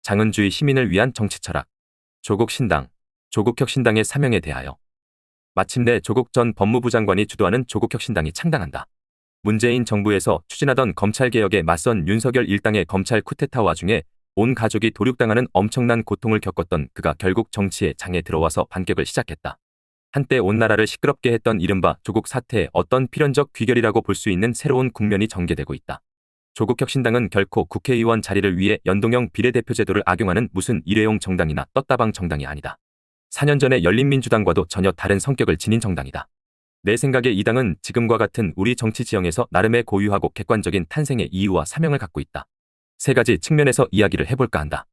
장은주의 시민을 위한 정치 철학. 조국신당, 조국혁신당의 사명에 대하여. 마침내 조국 전 법무부 장관이 주도하는 조국혁신당이 창당한다. 문재인 정부에서 추진하던 검찰개혁에 맞선 윤석열 일당의 검찰 쿠데타 와중에 온 가족이 도륙당하는 엄청난 고통을 겪었던 그가 결국 정치의 장에 들어와서 반격을 시작했다. 한때 온 나라를 시끄럽게 했던 이른바 조국 사태의 어떤 필연적 귀결이라고 볼 수 있는 새로운 국면이 전개되고 있다. 조국혁신당은 결코 국회의원 자리를 위해 연동형 비례대표 제도를 악용하는 무슨 일회용 정당이나 떴다방 정당이 아니다. 4년 전의 열린민주당과도 전혀 다른 성격을 지닌 정당이다. 내 생각에 이 당은 지금과 같은 우리 정치 지형에서 나름의 고유하고 객관적인 탄생의 이유와 사명을 갖고 있다. 세 가지 측면에서 이야기를 해볼까 한다.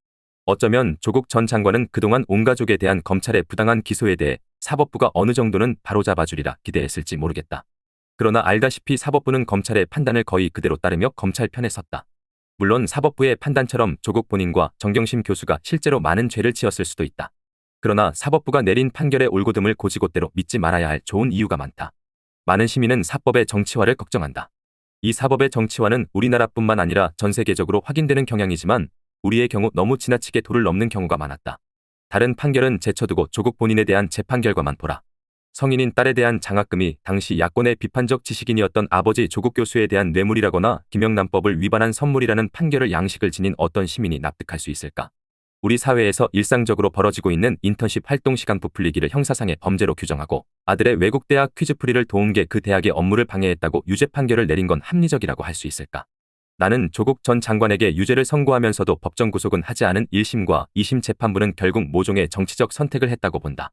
어쩌면 조국 전 장관은 그동안 온 가족에 대한 검찰의 부당한 기소에 대해 사법부가 어느 정도는 바로잡아주리라 기대했을지 모르겠다. 그러나 알다시피 사법부는 검찰의 판단을 거의 그대로 따르며 검찰 편에 섰다. 물론 사법부의 판단처럼 조국 본인과 정경심 교수가 실제로 많은 죄를 지었을 수도 있다. 그러나 사법부가 내린 판결의 올곧음을 곧이곧대로 믿지 말아야 할 좋은 이유가 많다. 많은 시민은 사법의 정치화를 걱정한다. 이 사법의 정치화는 우리나라뿐만 아니라 전 세계적으로 확인되는 경향이지만 우리의 경우 너무 지나치게 도를 넘는 경우가 많았다. 다른 판결은 제쳐두고 조국 본인에 대한 재판 결과만 보라. 성인인 딸에 대한 장학금이 당시 야권의 비판적 지식인이었던 아버지 조국 교수에 대한 뇌물이라거나 김영란법을 위반한 선물이라는 판결을 양식을 지닌 어떤 시민이 납득할 수 있을까? 우리 사회에서 일상적으로 벌어지고 있는 인턴십 활동 시간 부풀리기를 형사상의 범죄로 규정하고 아들의 외국 대학 퀴즈풀이를 도운 게 그 대학의 업무를 방해했다고 유죄 판결을 내린 건 합리적이라고 할 수 있을까? 나는 조국 전 장관에게 유죄를 선고하면서도 법정 구속은 하지 않은 1심과 2심 재판부는 결국 모종의 정치적 선택을 했다고 본다.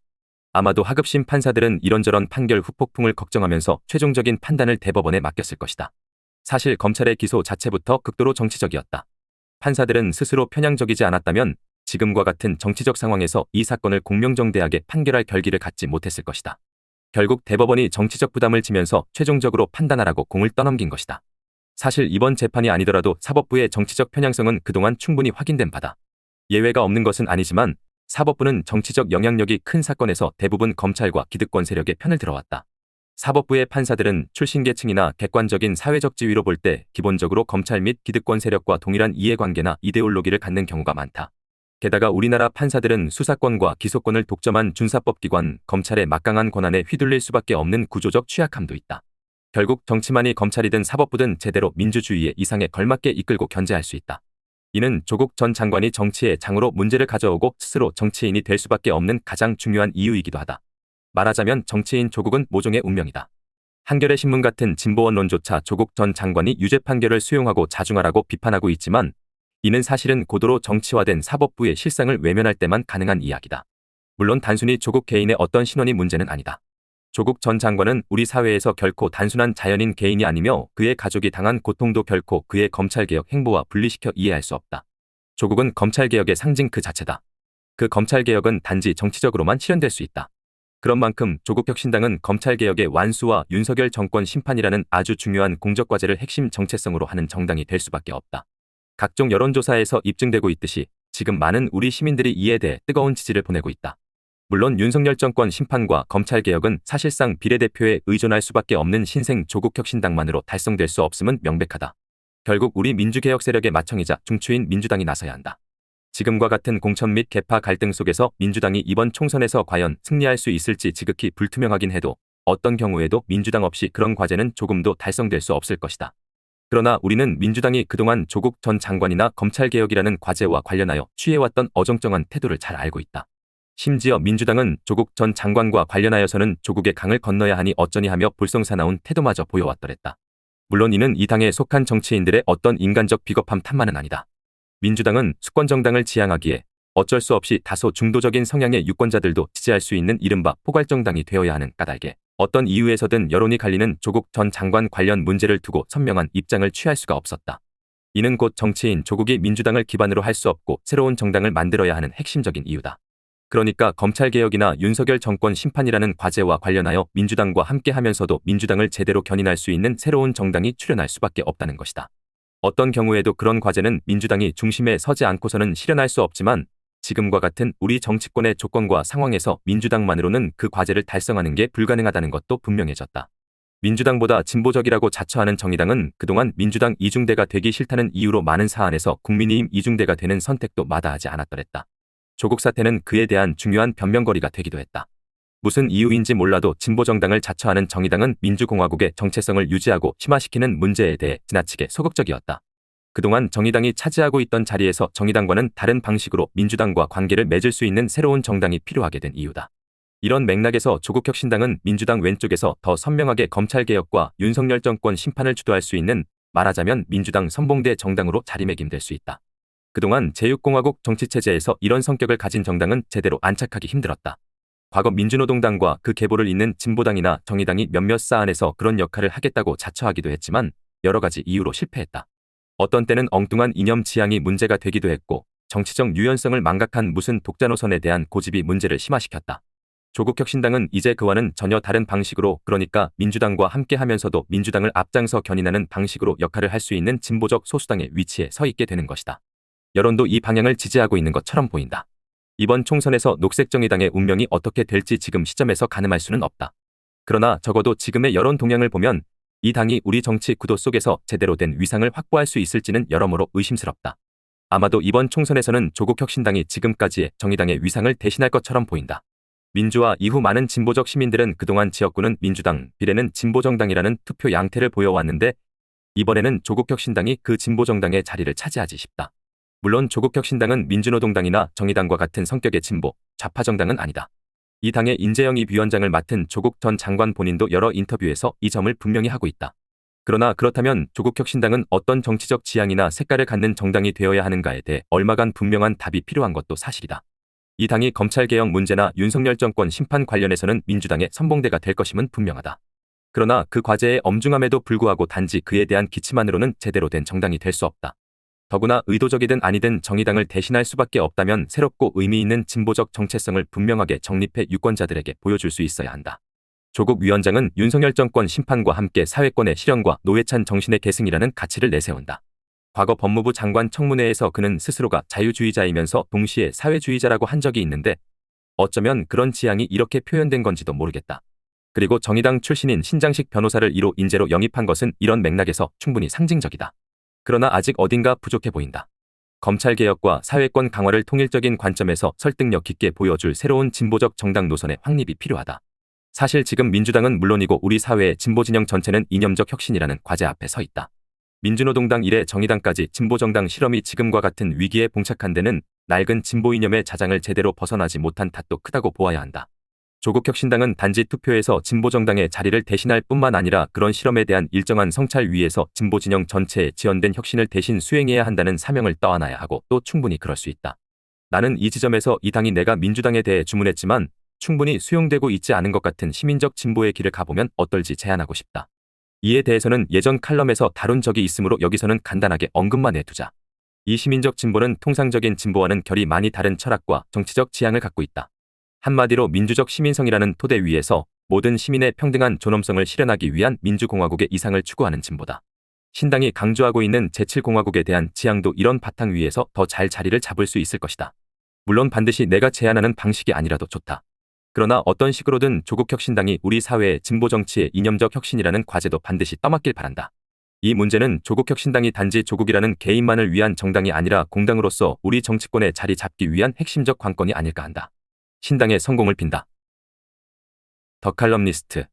아마도 하급심 판사들은 이런저런 판결 후폭풍을 걱정하면서 최종적인 판단을 대법원에 맡겼을 것이다. 사실 검찰의 기소 자체부터 극도로 정치적이었다. 판사들은 스스로 편향적이지 않았다면 지금과 같은 정치적 상황에서 이 사건을 공명정대하게 판결할 결기를 갖지 못했을 것이다. 결국 대법원이 정치적 부담을 지면서 최종적으로 판단하라고 공을 떠넘긴 것이다. 사실 이번 재판이 아니더라도 사법부의 정치적 편향성은 그동안 충분히 확인된 바다. 예외가 없는 것은 아니지만 사법부는 정치적 영향력이 큰 사건에서 대부분 검찰과 기득권 세력의 편을 들어왔다. 사법부의 판사들은 출신 계층이나 객관적인 사회적 지위로 볼 때 기본적으로 검찰 및 기득권 세력과 동일한 이해관계나 이데올로기를 갖는 경우가 많다. 게다가 우리나라 판사들은 수사권과 기소권을 독점한 준사법기관, 검찰의 막강한 권한에 휘둘릴 수밖에 없는 구조적 취약함도 있다. 결국 정치만이 검찰이든 사법부든 제대로 민주주의의 이상에 걸맞게 이끌고 견제할 수 있다. 이는 조국 전 장관이 정치의 장으로 문제를 가져오고 스스로 정치인이 될 수밖에 없는 가장 중요한 이유이기도 하다. 말하자면 정치인 조국은 모종의 운명이다. 한겨레 신문 같은 진보 언론조차 조국 전 장관이 유죄 판결을 수용하고 자중하라고 비판하고 있지만 이는 사실은 고도로 정치화된 사법부의 실상을 외면할 때만 가능한 이야기다. 물론 단순히 조국 개인의 어떤 신원이 문제는 아니다. 조국 전 장관은 우리 사회에서 결코 단순한 자연인 개인이 아니며 그의 가족이 당한 고통도 결코 그의 검찰개혁 행보와 분리시켜 이해할 수 없다. 조국은 검찰개혁의 상징 그 자체다. 그 검찰개혁은 단지 정치적으로만 실현될 수 있다. 그런 만큼 조국혁신당은 검찰개혁의 완수와 윤석열 정권 심판이라는 아주 중요한 공적과제를 핵심 정체성으로 하는 정당이 될 수밖에 없다. 각종 여론조사에서 입증되고 있듯이 지금 많은 우리 시민들이 이에 대해 뜨거운 지지를 보내고 있다. 물론 윤석열 정권 심판과 검찰개혁은 사실상 비례대표에 의존할 수밖에 없는 신생 조국혁신당만으로 달성될 수 없음은 명백하다. 결국 우리 민주개혁 세력의 마청이자 중추인 민주당이 나서야 한다. 지금과 같은 공천 및 계파 갈등 속에서 민주당이 이번 총선에서 과연 승리할 수 있을지 지극히 불투명하긴 해도 어떤 경우에도 민주당 없이 그런 과제는 조금도 달성될 수 없을 것이다. 그러나 우리는 민주당이 그동안 조국 전 장관이나 검찰개혁이라는 과제와 관련하여 취해왔던 어정쩡한 태도를 잘 알고 있다. 심지어 민주당은 조국 전 장관과 관련하여서는 조국의 강을 건너야 하니 어쩌니 하며 볼썽사나운 태도마저 보여왔더랬다. 물론 이는 이 당에 속한 정치인들의 어떤 인간적 비겁함 탓만은 아니다. 민주당은 수권정당을 지향하기에 어쩔 수 없이 다소 중도적인 성향의 유권자들도 지지할 수 있는 이른바 포괄정당이 되어야 하는 까닭에 어떤 이유에서든 여론이 갈리는 조국 전 장관 관련 문제를 두고 선명한 입장을 취할 수가 없었다. 이는 곧 정치인 조국이 민주당을 기반으로 할 수 없고 새로운 정당을 만들어야 하는 핵심적인 이유다. 그러니까 검찰개혁이나 윤석열 정권 심판이라는 과제와 관련하여 민주당과 함께하면서도 민주당을 제대로 견인할 수 있는 새로운 정당이 출현할 수밖에 없다는 것이다. 어떤 경우에도 그런 과제는 민주당이 중심에 서지 않고서는 실현할 수 없지만 지금과 같은 우리 정치권의 조건과 상황에서 민주당만으로는 그 과제를 달성하는 게 불가능하다는 것도 분명해졌다. 민주당보다 진보적이라고 자처하는 정의당은 그동안 민주당 이중대가 되기 싫다는 이유로 많은 사안에서 국민의힘 이중대가 되는 선택도 마다하지 않았더랬다. 조국 사태는 그에 대한 중요한 변명거리가 되기도 했다. 무슨 이유인지 몰라도 진보정당을 자처하는 정의당은 민주공화국의 정체성을 유지하고 심화시키는 문제에 대해 지나치게 소극적이었다. 그동안 정의당이 차지하고 있던 자리에서 정의당과는 다른 방식으로 민주당과 관계를 맺을 수 있는 새로운 정당이 필요하게 된 이유다. 이런 맥락에서 조국혁신당은 민주당 왼쪽에서 더 선명하게 검찰개혁과 윤석열 정권 심판을 주도할 수 있는, 말하자면 민주당 선봉대 정당으로 자리매김될 수 있다. 그동안 제6공화국 정치체제에서 이런 성격을 가진 정당은 제대로 안착하기 힘들었다. 과거 민주노동당과 그 계보를 잇는 진보당이나 정의당이 몇몇 사안에서 그런 역할을 하겠다고 자처하기도 했지만 여러 가지 이유로 실패했다. 어떤 때는 엉뚱한 이념 지향이 문제가 되기도 했고, 정치적 유연성을 망각한 무슨 독자 노선에 대한 고집이 문제를 심화시켰다. 조국혁신당은 이제 그와는 전혀 다른 방식으로, 그러니까 민주당과 함께하면서도 민주당을 앞장서 견인하는 방식으로 역할을 할 수 있는 진보적 소수당의 위치에 서 있게 되는 것이다. 여론도 이 방향을 지지하고 있는 것처럼 보인다. 이번 총선에서 녹색정의당의 운명이 어떻게 될지 지금 시점에서 가늠할 수는 없다. 그러나 적어도 지금의 여론 동향을 보면 이 당이 우리 정치 구도 속에서 제대로 된 위상을 확보할 수 있을지는 여러모로 의심스럽다. 아마도 이번 총선에서는 조국혁신당이 지금까지의 정의당의 위상을 대신할 것처럼 보인다. 민주화 이후 많은 진보적 시민들은 그동안 지역구는 민주당, 비례는 진보정당이라는 투표 양태를 보여왔는데 이번에는 조국혁신당이 그 진보정당의 자리를 차지하지 싶다. 물론 조국혁신당은 민주노동당이나 정의당과 같은 성격의 진보, 좌파 정당은 아니다. 이 당의 인재영입 위원장을 맡은 조국 전 장관 본인도 여러 인터뷰에서 이 점을 분명히 하고 있다. 그러나 그렇다면 조국혁신당은 어떤 정치적 지향이나 색깔을 갖는 정당이 되어야 하는가에 대해 얼마간 분명한 답이 필요한 것도 사실이다. 이 당이 검찰개혁 문제나 윤석열 정권 심판 관련해서는 민주당의 선봉대가 될 것임은 분명하다. 그러나 그 과제의 엄중함에도 불구하고 단지 그에 대한 기치만으로는 제대로 된 정당이 될 수 없다. 더구나 의도적이든 아니든 정의당을 대신할 수밖에 없다면 새롭고 의미 있는 진보적 정체성을 분명하게 정립해 유권자들에게 보여줄 수 있어야 한다. 조국 위원장은 윤석열 정권 심판과 함께 사회권의 실현과 노회찬 정신의 계승이라는 가치를 내세운다. 과거 법무부 장관 청문회에서 그는 스스로가 자유주의자이면서 동시에 사회주의자라고 한 적이 있는데 어쩌면 그런 지향이 이렇게 표현된 건지도 모르겠다. 그리고 정의당 출신인 신장식 변호사를 1호 인재로 영입한 것은 이런 맥락에서 충분히 상징적이다. 그러나 아직 어딘가 부족해 보인다. 검찰개혁과 사회권 강화를 통일적인 관점에서 설득력 있게 보여줄 새로운 진보적 정당 노선의 확립이 필요하다. 사실 지금 민주당은 물론이고 우리 사회의 진보진영 전체는 이념적 혁신이라는 과제 앞에 서 있다. 민주노동당 이래 정의당까지 진보정당 실험이 지금과 같은 위기에 봉착한 데는 낡은 진보 이념의 자장을 제대로 벗어나지 못한 탓도 크다고 보아야 한다. 조국혁신당은 단지 투표에서 진보정당의 자리를 대신할 뿐만 아니라 그런 실험에 대한 일정한 성찰 위에서 진보진영 전체에 지연된 혁신을 대신 수행해야 한다는 사명을 떠안아야 하고 또 충분히 그럴 수 있다. 나는 이 지점에서 이 당이 내가 민주당에 대해 주문했지만 충분히 수용되고 있지 않은 것 같은 시민적 진보의 길을 가보면 어떨지 제안하고 싶다. 이에 대해서는 예전 칼럼에서 다룬 적이 있으므로 여기서는 간단하게 언급만 해두자. 이 시민적 진보는 통상적인 진보와는 결이 많이 다른 철학과 정치적 지향을 갖고 있다. 한마디로 민주적 시민성이라는 토대 위에서 모든 시민의 평등한 존엄성을 실현하기 위한 민주공화국의 이상을 추구하는 진보다. 신당이 강조하고 있는 제7공화국에 대한 지향도 이런 바탕 위에서 더 잘 자리를 잡을 수 있을 것이다. 물론 반드시 내가 제안하는 방식이 아니라도 좋다. 그러나 어떤 식으로든 조국혁신당이 우리 사회의 진보정치의 이념적 혁신이라는 과제도 반드시 떠맡길 바란다. 이 문제는 조국혁신당이 단지 조국이라는 개인만을 위한 정당이 아니라 공당으로서 우리 정치권에 자리 잡기 위한 핵심적 관건이 아닐까 한다. 신당의 성공을 빈다. 더 칼럼니스트